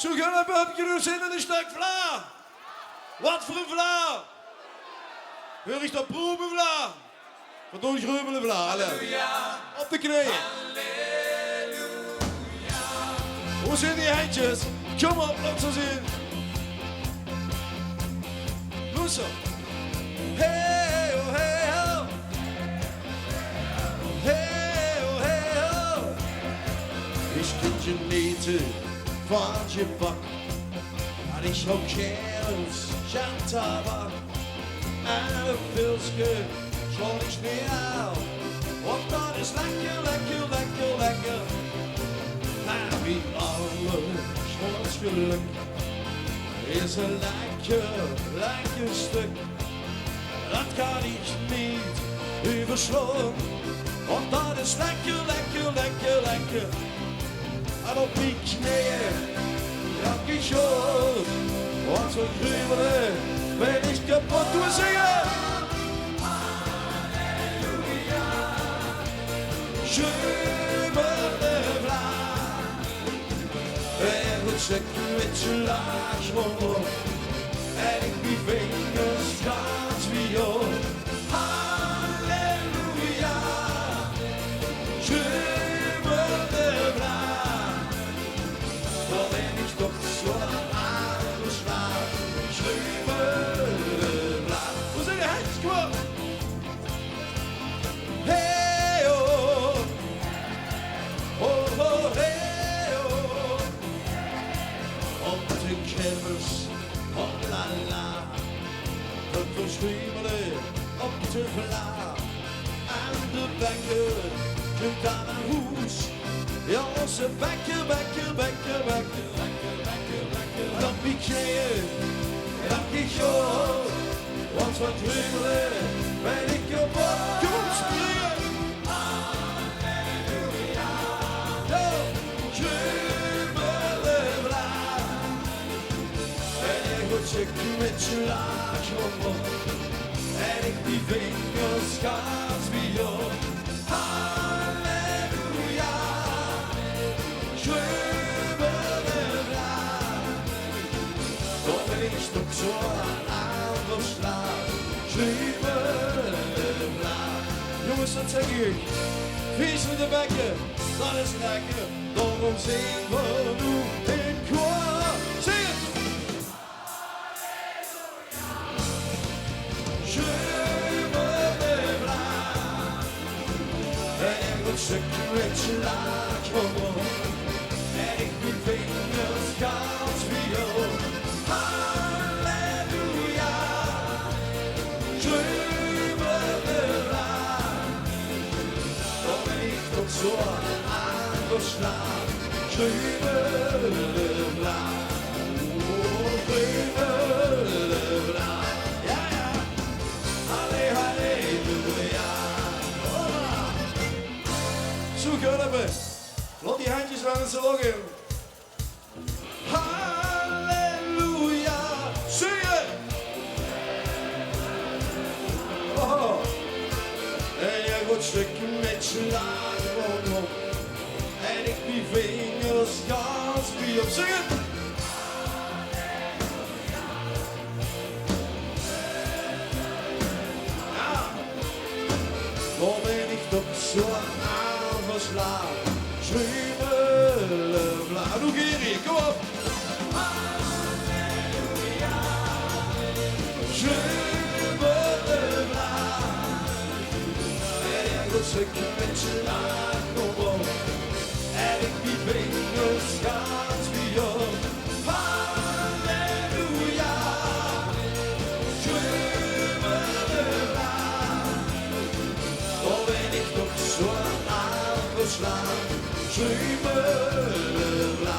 Zo gaan we bij opgeruimd zijn in een stuk vla. Wat voor een vla? Wil ik dat proeven vla? Wat doen gruwelen vla? Halleluja. Op de knieën. Hoe zijn die handjes? Kom op, laat ze zien. Loes op. Hey, oh, hey, oh. Hey, oh, hey, oh. Ich kunt je nieten van je bak. Maar ik hou kerels, Jan-tabak. En een pilsje zal ik sneeuw. Want dat is lekker, lekker, lekker, lekker. En wie alles ons geluk is een lekker, lekker stuk. Dat kan ik niet overslaan. Want dat is lekker, lekker, lekker, lekker. En op die knieën dank ik God. Want zo gruwelen ben ik kapot. Doe zingen! Halleluja. Gruwelen en goed zeker met je laag op. En ik die vingers gaat wie op. Halleluja. Gruwelen dan ben ik toch zo aangeslagen. Gruwelen hoe zijn de handjes? Kom op. Hey oh. Oh oh hey. Kermis, oh la la. Het verschriemelen op de vla. En de bekker komt aan een hoes. Ja, onze bekker, bekker, bekker, bekker, bekker, bekker, bekker. Dan piekjeën, dan kies je op. Want wat gruwelen ben ik kapot. Kom op, springen! Halleluja. Ik met je laag op. En ik die vingers gaat wie op. Halleluja. Gruwelen dan ben ik toch zo aangeslagen. Gruwelen jongens, dat zeg ik. Vies met de bekken, dat is lekker. Daarom zingen we nu in koor. Zing het! Met je laag op. En ik die vingers gaat wie op. Halleluja. Gruwelen dan ben ik toch zo aangeslagen. Gruwelen oh, gruwelen ja, ja. Halleluja. Zo kunnen we. Laat die handjes van ons loggen. Halleluja. Zingen. Oh. En jij gaat stukken met je laag op. En ik die vingers gaat wie op. Zingen. Ja. Dan ben ik toch zo aangeslagen. Gruwelen bla. Doe hier, kom op. Halleluja. Gruwelen bla. En ik wil zeker met je laag op. En ik die vingers gaat wie op. Halleluja. Gruwelen bla. Dan ben ik toch zo aangeslagen. Gruwelen bla.